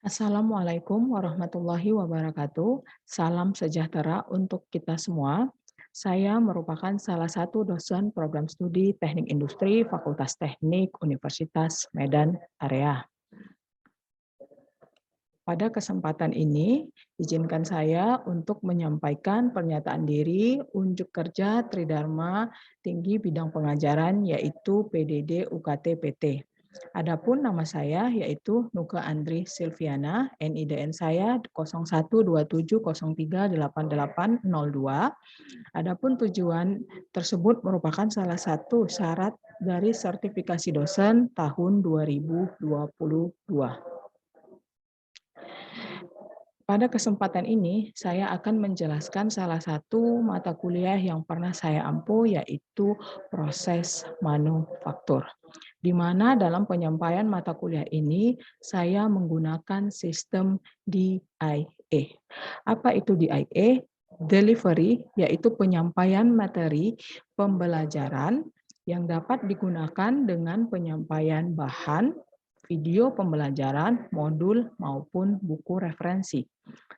Assalamualaikum warahmatullahi wabarakatuh. Salam sejahtera untuk kita semua. Saya merupakan salah satu dosen program studi Teknik Industri Fakultas Teknik Universitas Medan Area. Pada kesempatan ini, izinkan saya untuk menyampaikan pernyataan diri unjuk kerja Tridharma Tinggi Bidang Pengajaran yaitu PDD UKT PT. Adapun nama saya yaitu Nuka Andri Silviana, NIDN saya 0127038802. Adapun tujuan tersebut merupakan salah satu syarat dari sertifikasi dosen tahun 2022. Pada kesempatan ini, saya akan menjelaskan salah satu mata kuliah yang pernah saya ampu, yaitu proses manufaktur. Di mana dalam penyampaian mata kuliah ini, saya menggunakan sistem DIA. Apa itu DIA? Delivery, yaitu penyampaian materi pembelajaran yang dapat digunakan dengan penyampaian bahan, video pembelajaran, modul, maupun buku referensi.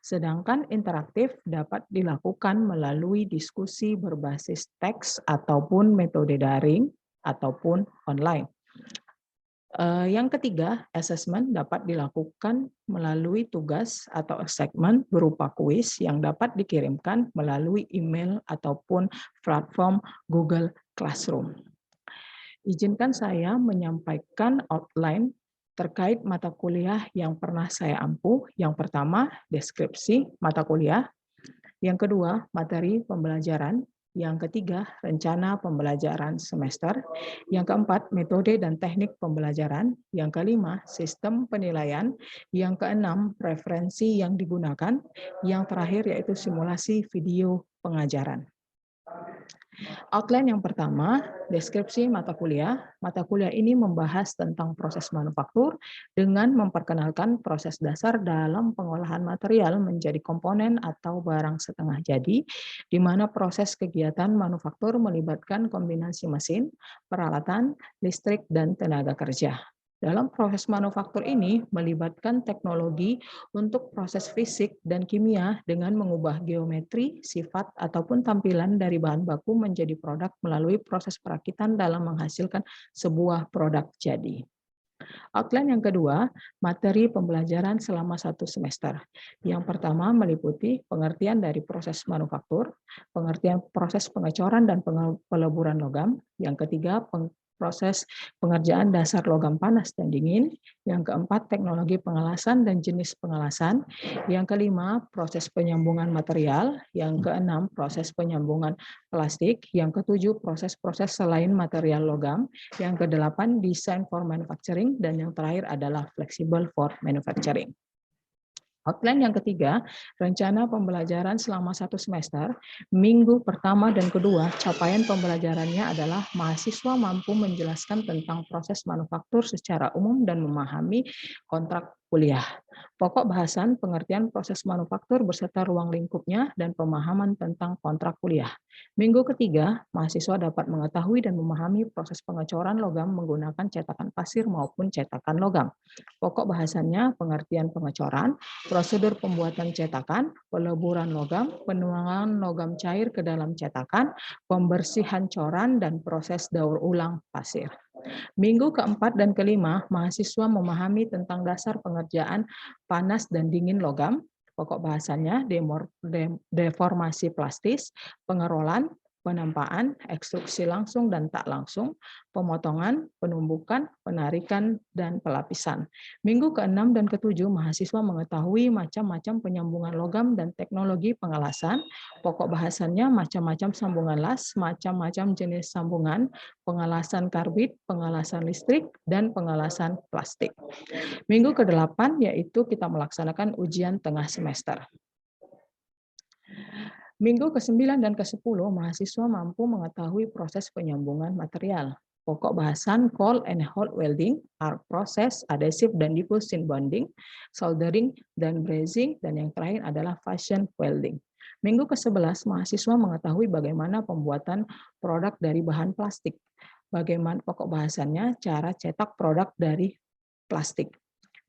Sedangkan interaktif dapat dilakukan melalui diskusi berbasis teks ataupun metode daring ataupun online. Yang ketiga, assessment dapat dilakukan melalui tugas atau assignment berupa kuis yang dapat dikirimkan melalui email ataupun platform Google Classroom. Izinkan saya menyampaikan outline terkait mata kuliah yang pernah saya ampuh. Yang pertama, deskripsi mata kuliah. Yang kedua, materi pembelajaran. Yang ketiga, rencana pembelajaran semester. Yang keempat, metode dan teknik pembelajaran. Yang kelima, sistem penilaian. Yang keenam, referensi yang digunakan. Yang terakhir yaitu simulasi video pengajaran. Outline yang pertama, deskripsi mata kuliah. Mata kuliah ini membahas tentang proses manufaktur dengan memperkenalkan proses dasar dalam pengolahan material menjadi komponen atau barang setengah jadi, di mana proses kegiatan manufaktur melibatkan kombinasi mesin, peralatan, listrik, dan tenaga kerja. Dalam proses manufaktur ini melibatkan teknologi untuk proses fisik dan kimia dengan mengubah geometri, sifat, ataupun tampilan dari bahan baku menjadi produk melalui proses perakitan dalam menghasilkan sebuah produk jadi. Outline yang kedua, materi pembelajaran selama 1 semester. Yang pertama meliputi pengertian dari proses manufaktur, pengertian proses pengecoran dan peleburan logam. Yang ketiga, proses pengerjaan dasar logam panas dan dingin. Yang keempat, teknologi pengelasan dan jenis pengelasan. Yang kelima, proses penyambungan material. Yang keenam, proses penyambungan plastik. Yang ketujuh, proses-proses selain material logam. Yang kedelapan, design for manufacturing. Dan yang terakhir adalah flexible for manufacturing. Outline yang ketiga, rencana pembelajaran selama 1 semester, minggu pertama dan kedua, capaian pembelajarannya adalah mahasiswa mampu menjelaskan tentang proses manufaktur secara umum dan memahami kontrak kuliah. Pokok bahasan, pengertian proses manufaktur beserta ruang lingkupnya dan pemahaman tentang kontrak kuliah. Minggu ketiga, mahasiswa dapat mengetahui dan memahami proses pengecoran logam menggunakan cetakan pasir maupun cetakan logam. Pokok bahasannya, pengertian pengecoran, prosedur pembuatan cetakan, peleburan logam, penuangan logam cair ke dalam cetakan, pembersihan coran, dan proses daur ulang pasir. Minggu keempat dan kelima, mahasiswa memahami tentang dasar pengerjaan panas dan dingin logam, pokok bahasannya deformasi plastis, pengerolan, penampaan, ekstruksi langsung dan tak langsung, pemotongan, penumbukan, penarikan, dan pelapisan. Minggu ke-6 dan ke-7, mahasiswa mengetahui macam-macam penyambungan logam dan teknologi pengelasan, pokok bahasannya macam-macam sambungan las, macam-macam jenis sambungan, pengelasan karbit, pengelasan listrik, dan pengelasan plastik. Minggu ke-8 yaitu kita melaksanakan ujian tengah semester. Minggu ke-9 dan ke-10, mahasiswa mampu mengetahui proses penyambungan material. Pokok bahasan cold and hot welding, arc process, adhesive dan diffusion bonding, soldering dan brazing, dan yang terakhir adalah fusion welding. Minggu ke-11, mahasiswa mengetahui bagaimana pembuatan produk dari bahan plastik. Bagaimana pokok bahasannya, cara cetak produk dari plastik.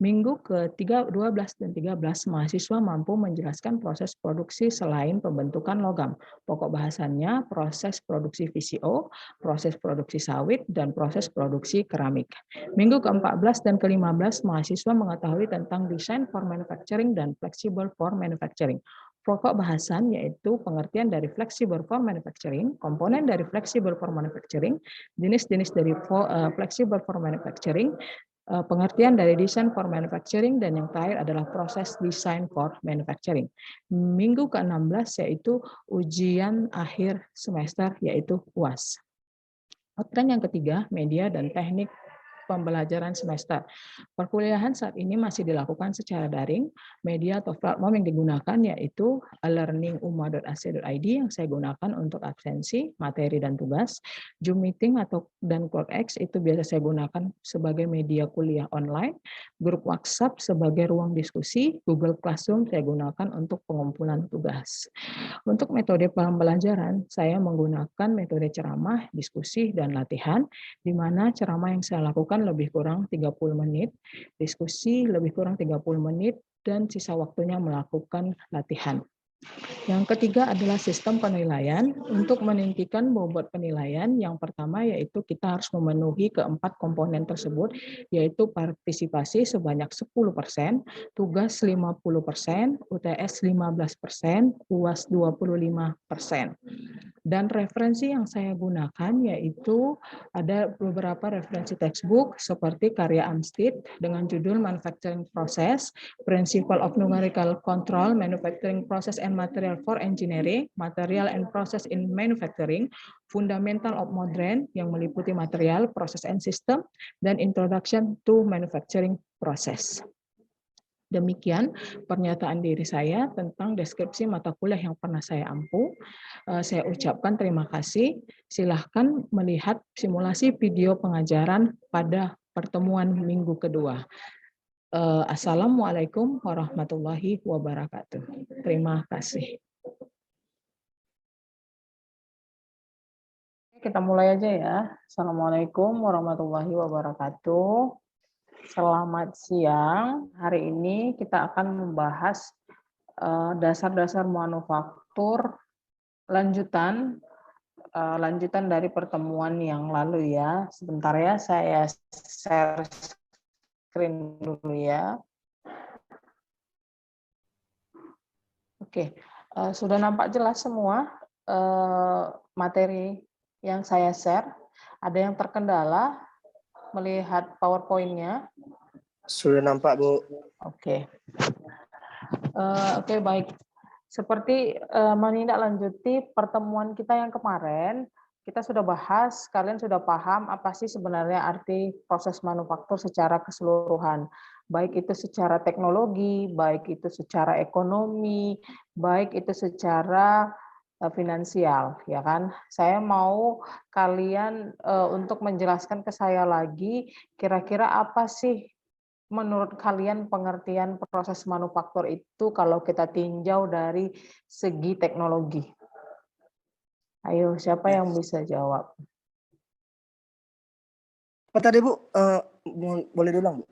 Minggu ke-12 dan 13, mahasiswa mampu menjelaskan proses produksi selain pembentukan logam. Pokok bahasannya proses produksi VCO, proses produksi sawit, dan proses produksi keramik. Minggu ke-14 dan ke-15, mahasiswa mengetahui tentang design for manufacturing dan flexible for manufacturing. Pokok bahasan yaitu pengertian dari flexible for manufacturing, komponen dari flexible for manufacturing, jenis-jenis dari flexible for manufacturing, pengertian dari design for manufacturing, dan yang terakhir adalah proses design for manufacturing. Minggu ke-16 yaitu ujian akhir semester yaitu UAS. Outline yang ketiga, media dan teknik pembelajaran semester. Perkuliahan saat ini masih dilakukan secara daring. Media atau platform yang digunakan yaitu learninguma.ac.id yang saya gunakan untuk absensi, materi, dan tugas. Zoom Meeting dan CloudX itu biasa saya gunakan sebagai media kuliah online. Grup WhatsApp sebagai ruang diskusi. Google Classroom saya gunakan untuk pengumpulan tugas. Untuk metode pembelajaran, saya menggunakan metode ceramah, diskusi, dan latihan, di mana ceramah yang saya lakukan lebih kurang 30 menit, diskusi lebih kurang 30 menit, dan sisa waktunya melakukan latihan. Yang ketiga adalah sistem penilaian. Untuk menentukan bobot penilaian, yang pertama yaitu kita harus memenuhi keempat komponen tersebut, yaitu partisipasi sebanyak 10%, tugas 50%, UTS 15%, UAS 25%. Dan referensi yang saya gunakan yaitu ada beberapa referensi textbook seperti karya Amstid dengan judul Manufacturing Process, Principle of Numerical Control, Manufacturing Process and Material for Engineering, Material and Process in Manufacturing, Fundamental of Modern yang meliputi material, process and system, dan Introduction to Manufacturing Process. Demikian pernyataan diri saya tentang deskripsi mata kuliah yang pernah saya ampu. Saya ucapkan terima kasih. Silahkan melihat simulasi video pengajaran pada pertemuan minggu kedua. Assalamualaikum warahmatullahi wabarakatuh. Terima kasih. Kita mulai aja ya. Assalamualaikum warahmatullahi wabarakatuh. Selamat siang. Hari ini kita akan membahas dasar-dasar manufaktur lanjutan dari pertemuan yang lalu ya. Sebentar ya, saya share screen dulu ya. Oke, sudah nampak jelas semua materi yang saya share. Ada yang terkendala melihat PowerPoint-nya? Sudah nampak, Bu. Oke. Oke, baik. Seperti menindaklanjuti pertemuan kita yang kemarin, kita sudah bahas, kalian sudah paham apa sih sebenarnya arti proses manufaktur secara keseluruhan. Baik itu secara teknologi, baik itu secara ekonomi, baik itu secara finansial, ya kan? Saya mau kalian untuk menjelaskan ke saya lagi, kira-kira apa sih menurut kalian pengertian proses manufaktur itu kalau kita tinjau dari segi teknologi? Ayo, siapa yang bisa jawab? Apa tadi, Bu? Boleh diulang, Bu?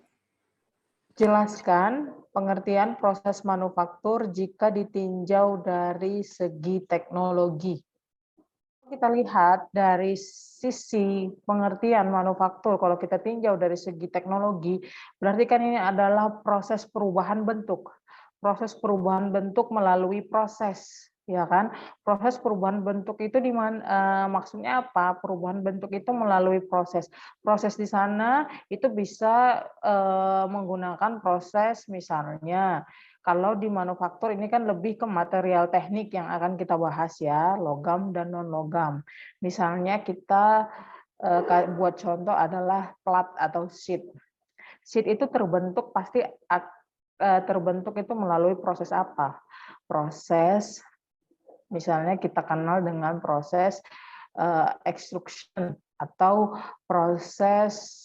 Jelaskan pengertian proses manufaktur jika ditinjau dari segi teknologi. Kita lihat dari sisi pengertian manufaktur, kalau kita tinjau dari segi teknologi, berarti kan ini adalah proses perubahan bentuk. Proses perubahan bentuk melalui proses, ya kan? Proses perubahan bentuk itu maksudnya apa? Perubahan bentuk itu melalui proses. Proses di sana itu bisa menggunakan proses misalnya. Kalau di manufaktur ini kan lebih ke material teknik yang akan kita bahas ya, logam dan non-logam. Misalnya kita buat contoh adalah plat atau sheet. Sheet itu terbentuk pasti terbentuk itu melalui proses apa? Proses, misalnya kita kenal dengan proses extrusion atau proses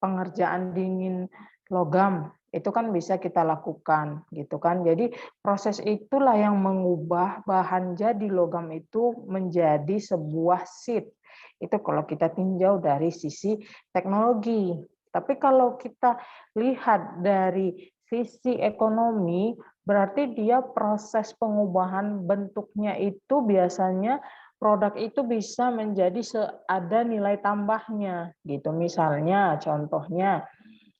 pengerjaan dingin logam. Itu kan bisa kita lakukan gitu kan. Jadi proses itulah yang mengubah bahan jadi logam itu menjadi sebuah sheet. Itu kalau kita tinjau dari sisi teknologi. Tapi kalau kita lihat dari sisi ekonomi, berarti dia proses pengubahan bentuknya itu biasanya produk itu bisa menjadi ada nilai tambahnya gitu. Misalnya contohnya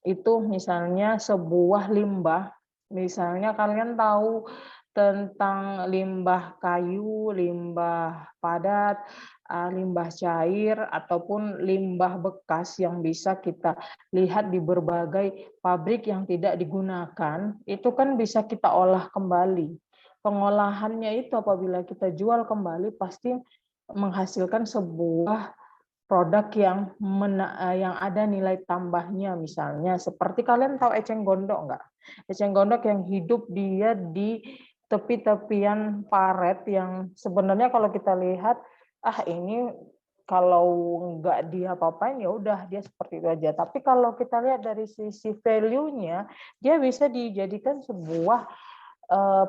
itu misalnya sebuah limbah, misalnya kalian tahu tentang limbah kayu, limbah padat, limbah cair, ataupun limbah bekas yang bisa kita lihat di berbagai pabrik yang tidak digunakan, itu kan bisa kita olah kembali. Pengolahannya itu apabila kita jual kembali pasti menghasilkan sebuah produk yang ada nilai tambahnya, misalnya seperti kalian tahu eceng gondok nggak? Eceng gondok yang hidup dia di tepi-tepian paret yang sebenarnya kalau kita lihat ini kalau nggak dia apa-apain ya udah dia seperti itu aja. Tapi kalau kita lihat dari sisi value-nya, dia bisa dijadikan sebuah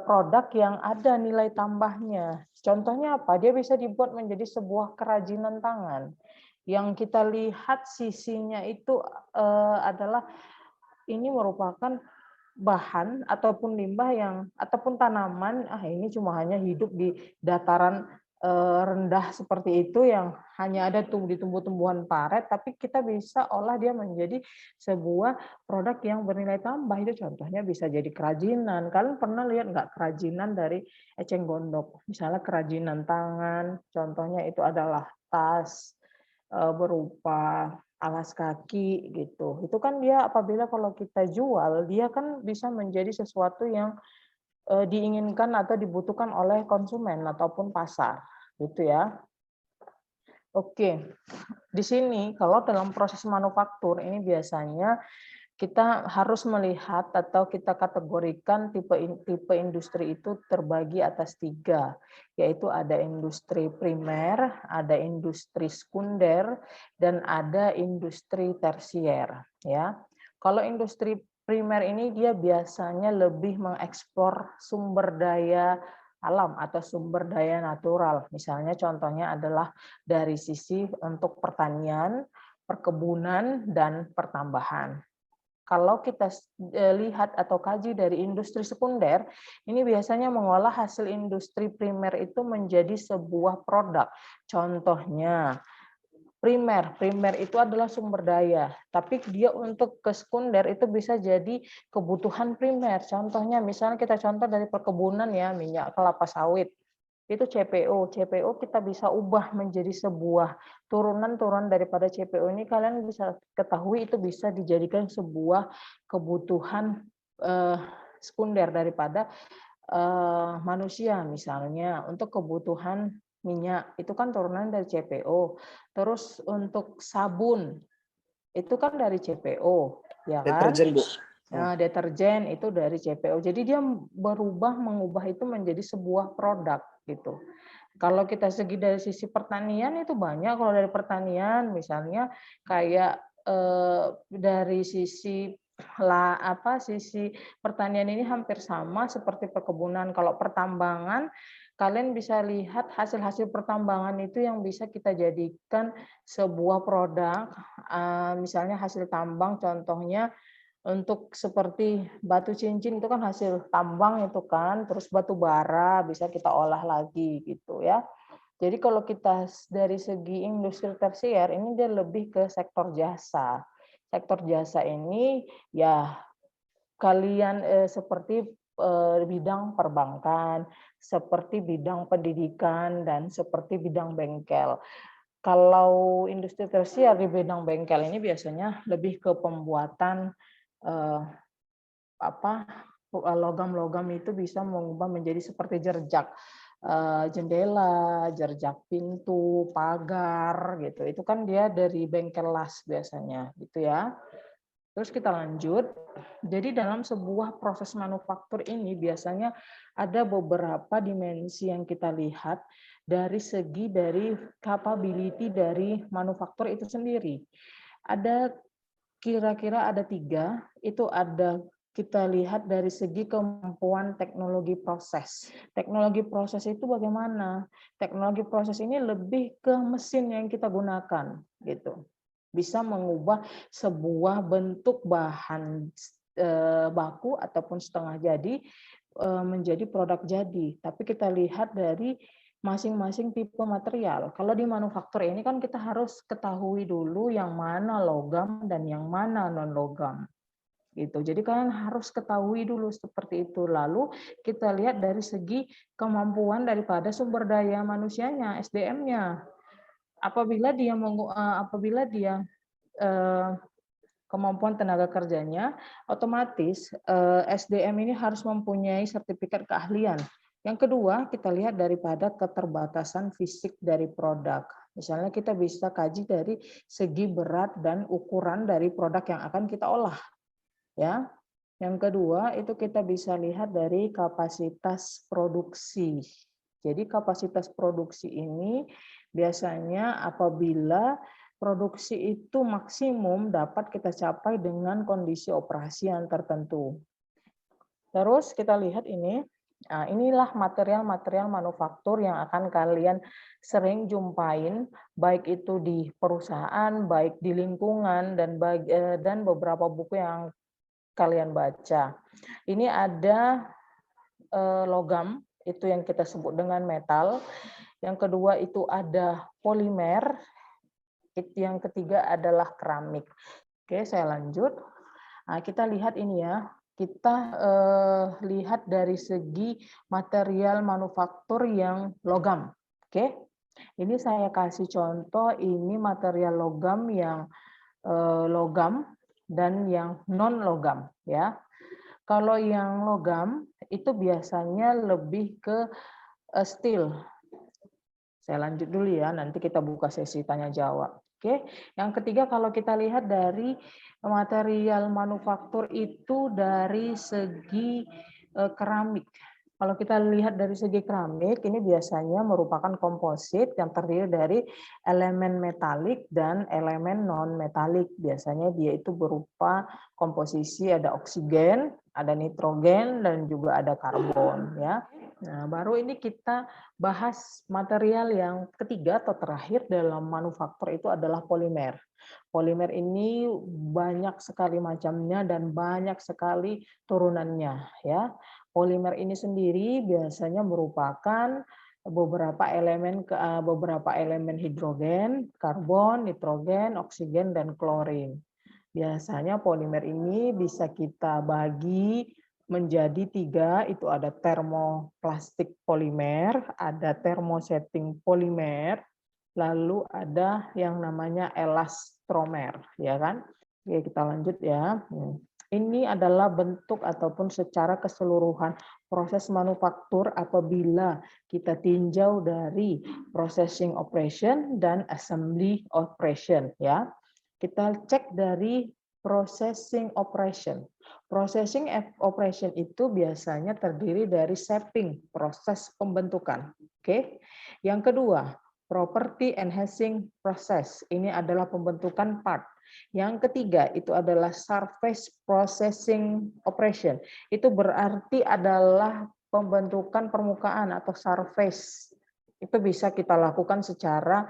produk yang ada nilai tambahnya. Contohnya apa? Dia bisa dibuat menjadi sebuah kerajinan tangan. Yang kita lihat sisinya itu adalah ini merupakan bahan ataupun limbah ataupun tanaman ini cuma hanya hidup di dataran rendah seperti itu yang hanya ada di tumbuh-tumbuhan paret, tapi kita bisa olah dia menjadi sebuah produk yang bernilai tambah. Itu contohnya bisa jadi kerajinan. Kalian pernah lihat nggak kerajinan dari eceng gondok? Misalnya kerajinan tangan, contohnya itu adalah tas berupa alas kaki gitu. Itu kan dia apabila kalau kita jual, dia kan bisa menjadi sesuatu yang diinginkan atau dibutuhkan oleh konsumen ataupun pasar, gitu ya. Oke, di sini kalau dalam proses manufaktur ini biasanya kita harus melihat atau kita kategorikan tipe industri itu terbagi atas 3, yaitu ada industri primer, ada industri sekunder, dan ada industri tersier. Ya, kalau industri primer ini dia biasanya lebih mengeksplor sumber daya alam atau sumber daya natural. Misalnya contohnya adalah dari sisi untuk pertanian, perkebunan, dan pertambahan. Kalau kita lihat atau kaji dari industri sekunder, ini biasanya mengolah hasil industri primer itu menjadi sebuah produk. Contohnya, primer itu adalah sumber daya, tapi dia untuk ke sekunder itu bisa jadi kebutuhan primer. Contohnya, misalnya kita contoh dari perkebunan ya, minyak kelapa sawit. Itu CPO. CPO kita bisa ubah menjadi sebuah turunan daripada CPO ini. Kalian bisa ketahui itu bisa dijadikan sebuah kebutuhan sekunder daripada manusia. Misalnya untuk kebutuhan minyak itu kan turunan dari CPO. Terus untuk sabun itu kan dari CPO, ya kan? Deterjen, Bu. Nah, deterjen itu dari CPO. Jadi dia mengubah itu menjadi sebuah produk gitu. Kalau kita segi dari sisi pertanian itu banyak. Kalau dari pertanian misalnya kayak dari sisi sisi pertanian ini hampir sama seperti perkebunan. Kalau pertambangan kalian bisa lihat hasil-hasil pertambangan itu yang bisa kita jadikan sebuah produk. Misalnya hasil tambang contohnya untuk seperti batu cincin itu kan hasil tambang itu kan, terus batu bara bisa kita olah lagi gitu ya. Jadi kalau kita dari segi industri tersier ini dia lebih ke sektor jasa. Sektor jasa ini ya kalian seperti bidang perbankan, seperti bidang pendidikan, dan seperti bidang bengkel. Kalau industri tersier di bidang bengkel ini biasanya lebih ke pembuatan logam-logam itu bisa mengubah menjadi seperti jerjak jendela, jerjak pintu, pagar gitu. Itu kan dia dari bengkel las biasanya gitu ya. Terus kita lanjut. Jadi dalam sebuah proses manufaktur ini biasanya ada beberapa dimensi yang kita lihat dari segi dari capability dari manufaktur itu sendiri. Ada kira-kira ada 3, itu ada kita lihat dari segi kemampuan teknologi proses. Teknologi proses itu bagaimana? Teknologi proses ini lebih ke mesin yang kita gunakan gitu. bisa mengubah sebuah bentuk bahan baku ataupun setengah jadi menjadi produk jadi. Tapi kita lihat dari masing-masing tipe material. Kalau di manufaktur ini kan kita harus ketahui dulu yang mana logam dan yang mana non logam. Gitu. Jadi kalian harus ketahui dulu seperti itu. Lalu kita lihat dari segi kemampuan daripada sumber daya manusianya, SDM-nya. Apabila dia kemampuan tenaga kerjanya, otomatis SDM ini harus mempunyai sertifikat keahlian. Yang kedua, kita lihat daripada keterbatasan fisik dari produk. Misalnya kita bisa kaji dari segi berat dan ukuran dari produk yang akan kita olah. Ya. Yang kedua, itu kita bisa lihat dari kapasitas produksi. Jadi kapasitas produksi ini biasanya apabila produksi itu maksimum dapat kita capai dengan kondisi operasi yang tertentu. Terus kita lihat ini, nah inilah material-material manufaktur yang akan kalian sering jumpain, baik itu di perusahaan, baik di lingkungan, dan beberapa buku yang kalian baca. Ini ada logam, itu yang kita sebut dengan metal. Yang kedua itu ada polimer. Yang ketiga adalah keramik. Oke, saya lanjut. Nah, kita lihat ini ya. Kita lihat dari segi material manufaktur yang logam. Oke. Ini saya kasih contoh, ini material logam yang logam dan yang non logam ya. Kalau yang logam itu biasanya lebih ke steel. Saya lanjut dulu ya, nanti kita buka sesi tanya jawab. Oke. Yang ketiga, kalau kita lihat dari material manufaktur itu dari segi keramik. Kalau kita lihat dari segi keramik, ini biasanya merupakan komposit yang terdiri dari elemen metalik dan elemen non-metalik. Biasanya dia itu berupa komposisi ada oksigen, ada nitrogen, dan juga ada karbon. Ya. Nah, baru ini kita bahas material yang ketiga atau terakhir dalam manufaktur itu adalah polimer. Polimer ini banyak sekali macamnya dan banyak sekali turunannya. Ya. Polimer ini sendiri biasanya merupakan beberapa elemen hidrogen, karbon, nitrogen, oksigen, dan klorin. Biasanya polimer ini bisa kita bagi menjadi tiga, itu ada termoplastik polimer, ada termosetting polimer, lalu ada yang namanya elastromer, ya kan? Oke, kita lanjut ya. Ini adalah bentuk ataupun secara keseluruhan proses manufaktur apabila kita tinjau dari processing operation dan assembly operation ya. Kita cek dari processing operation. Processing operation itu biasanya terdiri dari shaping, proses pembentukan. Oke. Yang kedua, property enhancing process. Ini adalah pembentukan part. Yang ketiga itu adalah surface processing operation. Itu berarti adalah pembentukan permukaan atau surface. Itu bisa kita lakukan secara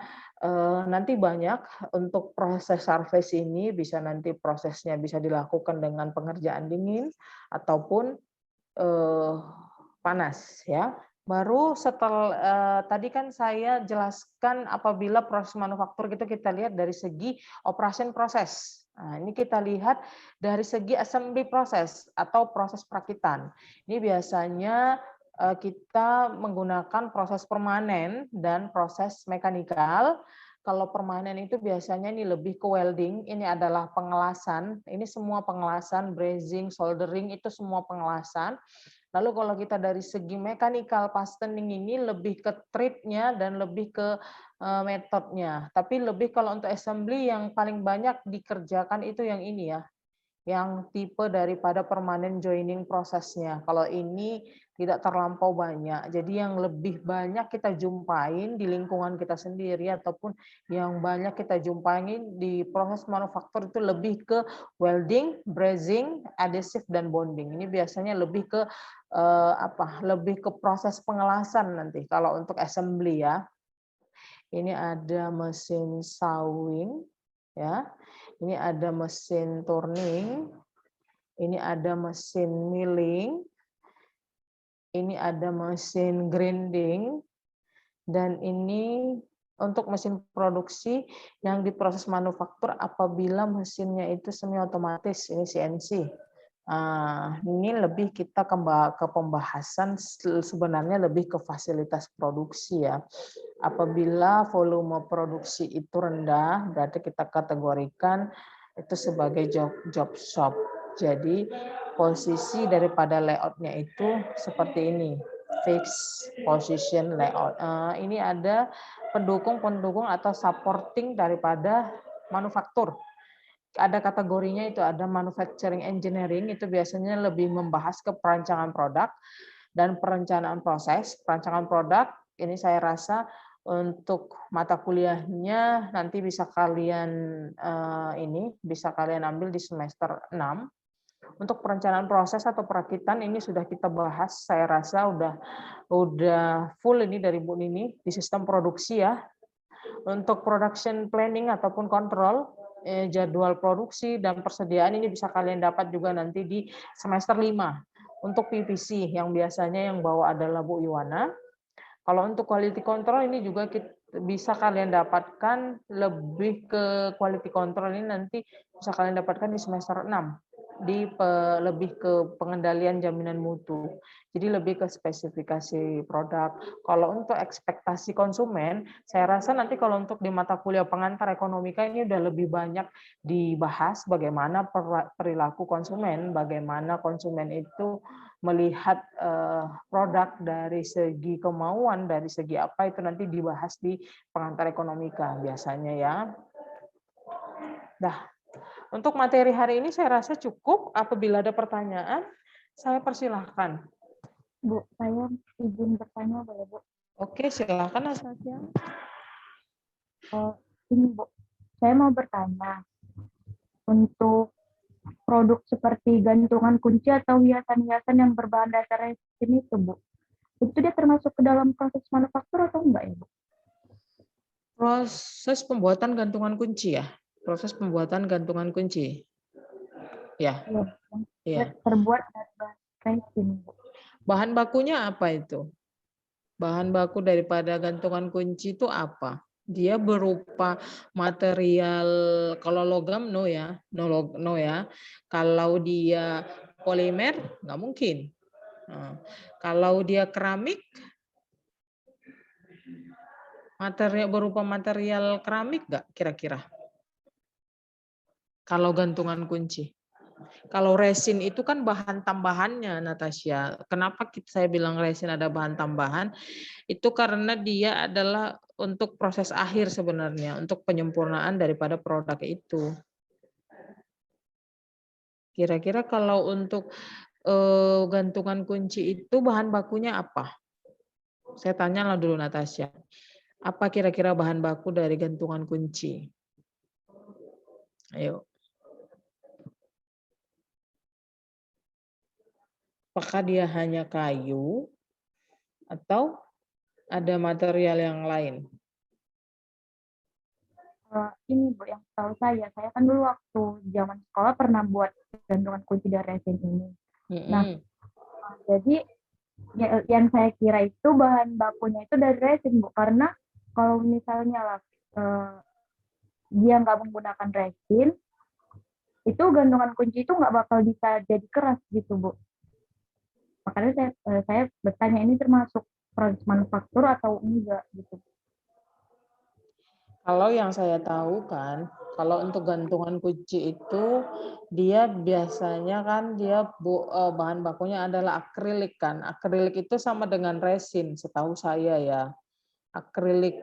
nanti banyak untuk proses surface ini bisa nanti prosesnya bisa dilakukan dengan pengerjaan dingin ataupun panas ya. Baru setelah tadi kan saya jelaskan apabila proses manufaktur itu kita lihat dari segi operation proses. Nah, ini kita lihat dari segi assembly proses atau proses perakitan. Ini biasanya kita menggunakan proses permanen dan proses mekanikal. Kalau permanen itu biasanya ini lebih ke welding, ini adalah pengelasan. Ini semua pengelasan, brazing, soldering itu semua pengelasan. Lalu kalau kita dari segi mechanical fastening ini lebih ke treatnya dan lebih ke metodenya. Tapi lebih kalau untuk assembly yang paling banyak dikerjakan itu yang ini ya, yang tipe daripada permanent joining prosesnya. Kalau ini tidak terlampau banyak. Jadi yang lebih banyak kita jumpain di lingkungan kita sendiri ataupun yang banyak kita jumpain di proses manufaktur itu lebih ke welding, brazing, adhesive dan bonding. Ini biasanya lebih ke lebih ke proses pengelasan nanti kalau untuk assembly ya. Ini ada mesin sawing ya. Ini ada mesin turning, ini ada mesin milling, ini ada mesin grinding, dan ini untuk mesin produksi yang diproses manufaktur apabila mesinnya itu semi otomatis, ini CNC. Ini lebih kita ke pembahasan sebenarnya lebih ke fasilitas produksi ya. Apabila volume produksi itu rendah, berarti kita kategorikan itu sebagai job shop. Jadi posisi daripada layoutnya itu seperti ini, fixed position layout. Ini ada pendukung-pendukung atau supporting daripada manufaktur. Ada kategorinya, itu ada manufacturing engineering, itu biasanya lebih membahas ke perancangan produk dan perencanaan proses. Perancangan produk ini saya rasa untuk mata kuliahnya nanti bisa kalian bisa kalian ambil di semester 6. Untuk perencanaan proses atau perakitan ini sudah kita bahas, saya rasa udah full ini dari Bu Nini di sistem produksi ya. Untuk production planning ataupun kontrol, jadwal produksi dan persediaan ini bisa kalian dapat juga nanti di semester 5. Untuk PPC yang biasanya yang bawa adalah Bu Iwana. Kalau untuk quality control ini juga bisa kalian dapatkan, lebih ke quality control ini nanti bisa kalian dapatkan di semester 6. Lebih ke pengendalian jaminan mutu. Jadi lebih ke spesifikasi produk. Kalau untuk ekspektasi konsumen, saya rasa nanti kalau untuk di mata kuliah pengantar ekonomika ini udah lebih banyak dibahas bagaimana perilaku konsumen, bagaimana konsumen itu melihat produk dari segi kemauan, dari segi apa itu nanti dibahas di pengantar ekonomika biasanya ya. Untuk materi hari ini saya rasa cukup. Apabila ada pertanyaan, saya persilahkan. Bu, saya izin bertanya boleh Bu? Oke, silakan Asnasia. Ini Bu, saya mau bertanya. Untuk produk seperti gantungan kunci atau hiasan-hiasan yang berbahan dasar resin itu Bu, itu dia termasuk ke dalam proses manufaktur atau enggak ya Bu? Proses pembuatan gantungan kunci ya? Proses pembuatan gantungan kunci. Ya. Iya. Terbuat dari bahan resin Bu. Bahan bakunya apa itu? Bahan baku daripada gantungan kunci itu apa? Dia berupa material, kalau logam no ya, no ya. Kalau dia polimer nggak mungkin. Kalau dia keramik, berupa material keramik nggak kira-kira? Kalau gantungan kunci. Kalau resin itu kan bahan tambahannya, Natasha. Kenapa saya bilang resin ada bahan tambahan? Itu karena dia adalah untuk proses akhir sebenarnya, untuk penyempurnaan daripada produk itu. Kira-kira kalau untuk gantungan kunci itu bahan bakunya apa? Saya tanyalah dulu Natasha. Apa kira-kira bahan baku dari gantungan kunci? Ayo. Apakah dia hanya kayu atau ada material yang lain? Ini Bu, yang tahu saya kan dulu waktu zaman sekolah pernah buat gantungan kunci dari resin ini. Nah, jadi yang saya kira itu bahan bakunya itu dari resin Bu, karena kalau misalnya lah dia nggak menggunakan resin, itu gantungan kunci itu nggak bakal bisa jadi keras gitu Bu. Makanya saya bertanya, ini termasuk proses manufaktur atau enggak gitu. Kalau yang saya tahu kan, kalau untuk gantungan kunci itu dia biasanya kan dia bahan bakunya adalah akrilik kan. Akrilik itu sama dengan resin setahu saya ya. Akrilik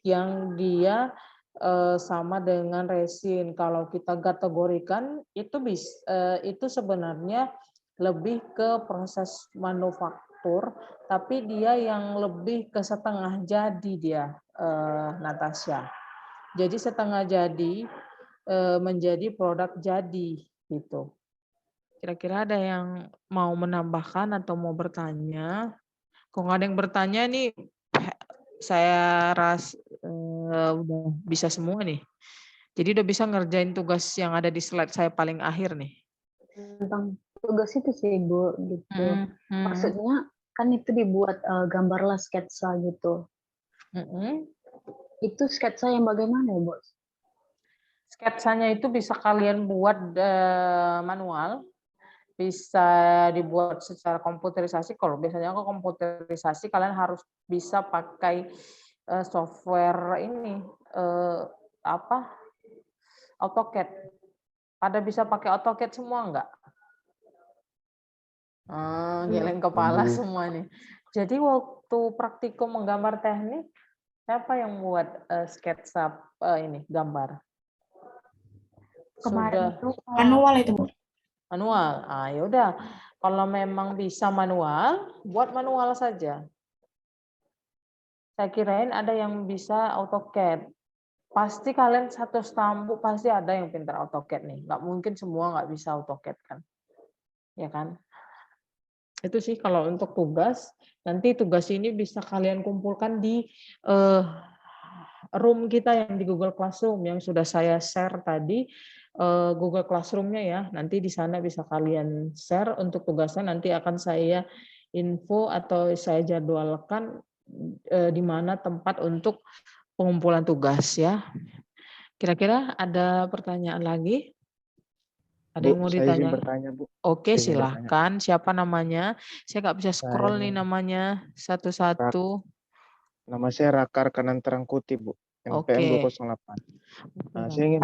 yang dia sama dengan resin. Kalau kita kategorikan itu sebenarnya lebih ke proses manufaktur, tapi dia yang lebih ke setengah jadi dia, Natasha. Jadi setengah jadi menjadi produk jadi gitu. Kira-kira ada yang mau menambahkan atau mau bertanya? Kalau nggak ada yang bertanya nih, saya udah bisa semua nih. Jadi udah bisa ngerjain tugas yang ada di slide saya paling akhir nih. Tentang tugas itu sih Bu, gitu. Maksudnya kan itu dibuat gambarlah sketsa gitu. Itu sketsa yang bagaimana ya, Bos? Sketsanya itu bisa kalian buat manual, bisa dibuat secara komputerisasi. Kalau biasanya kalau komputerisasi kalian harus bisa pakai software ini AutoCAD. Pada bisa pakai AutoCAD semua enggak? Geleng kepala semua nih. Jadi waktu praktikum menggambar teknik, siapa yang buat sketsa ini gambar? Kemarin itu Manual itu, Bu. Manual. Ya udah. Kalau memang bisa manual, buat manual saja. Saya kirain ada yang bisa AutoCAD. Pasti kalian satu stambu pasti ada yang pintar AutoCAD nih. Nggak mungkin semua nggak bisa AutoCAD kan? Ya kan? Itu sih kalau untuk tugas. Nanti tugas ini bisa kalian kumpulkan di room kita yang di Google Classroom yang sudah saya share tadi. Google Classroom-nya ya. Nanti di sana bisa kalian share untuk tugasnya. Nanti akan saya info atau saya jadwalkan di mana tempat untuk pengumpulan tugas ya. Kira-kira ada pertanyaan lagi? Ada yang mau Saya ditanya? izin bertanya, Bu. Oke, Izin silahkan. Siapa namanya? Saya nggak bisa scroll nih namanya satu-satu. Nama saya Rakar Kananterangkuti, Bu. NPM 208. Saya ingin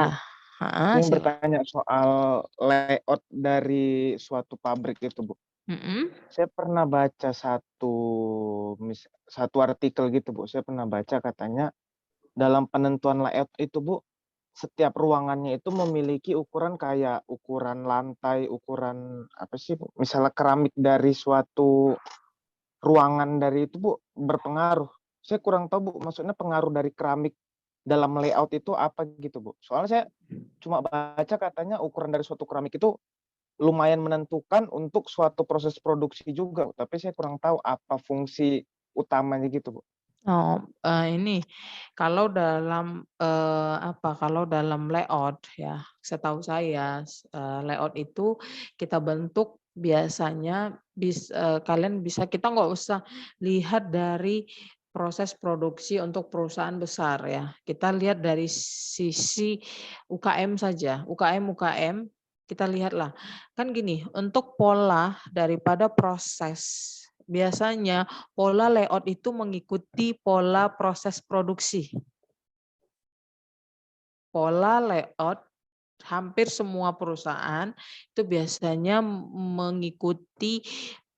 bertanya soal layout dari suatu pabrik itu, Bu. Saya pernah baca satu artikel gitu, Bu. Saya pernah baca katanya dalam penentuan layout itu, Bu, setiap ruangannya itu memiliki ukuran kayak ukuran lantai, ukuran apa sih, Bu? Misalnya keramik dari suatu ruangan dari itu, Bu, berpengaruh. Saya kurang tahu, Bu, maksudnya pengaruh dari keramik dalam layout itu apa gitu, Bu. Soalnya saya cuma baca katanya ukuran dari suatu keramik itu lumayan menentukan untuk suatu proses produksi juga, tapi saya kurang tahu apa fungsi utamanya gitu, Bu. Ini kalau dalam kalau dalam layout ya, setahu saya layout itu kita bentuk biasanya kalian bisa, kita nggak usah lihat dari proses produksi untuk perusahaan besar ya. Kita lihat dari sisi UKM saja, UKM kita lihatlah. Kan gini, untuk pola daripada proses, biasanya pola layout itu mengikuti pola proses produksi. Pola layout hampir semua perusahaan itu biasanya mengikuti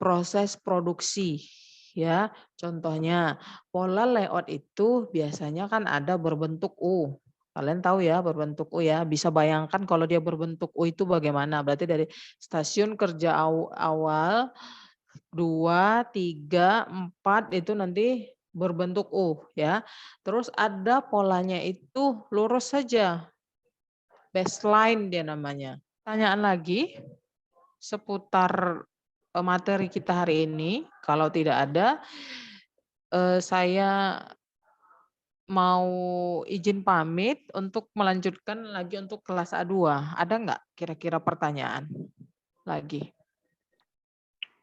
proses produksi. Ya, contohnya pola layout itu biasanya kan ada berbentuk U. Kalian tahu ya berbentuk U ya, bisa bayangkan kalau dia berbentuk U itu bagaimana. Berarti dari stasiun kerja awal 2, 3, 4 itu nanti berbentuk U ya. Terus ada polanya itu lurus saja. Baseline dia namanya. Pertanyaan lagi seputar materi kita hari ini. Kalau tidak ada, saya mau izin pamit untuk melanjutkan lagi untuk kelas A2. Ada nggak kira-kira pertanyaan lagi?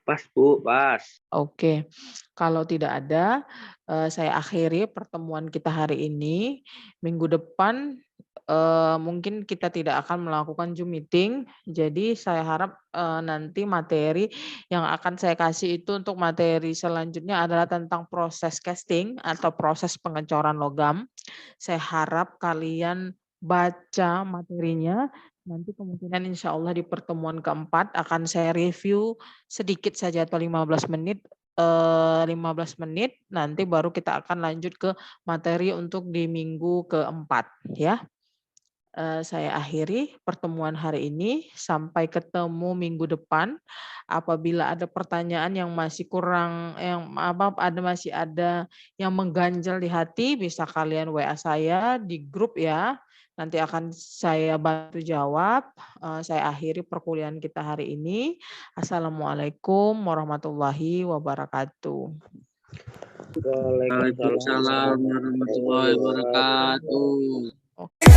Pas, Bu, pas. Oke, kalau tidak ada, saya akhiri pertemuan kita hari ini. Minggu depan mungkin kita tidak akan melakukan Zoom meeting. Jadi saya harap nanti materi yang akan saya kasih itu untuk materi selanjutnya adalah tentang proses casting atau proses pengecoran logam. Saya harap kalian baca materinya. Nanti kemungkinan insya Allah di pertemuan keempat akan saya review sedikit saja atau 15 menit. 15 menit nanti baru kita akan lanjut ke materi untuk di minggu keempat ya. Saya akhiri pertemuan hari ini. Sampai ketemu minggu depan. Apabila ada pertanyaan yang masih kurang, masih ada yang mengganjal di hati, bisa kalian WA saya di grup ya. Nanti akan saya bantu jawab. Saya akhiri perkuliahan kita hari ini. Assalamualaikum warahmatullahi wabarakatuh. Waalaikumsalam warahmatullahi wabarakatuh. Oke.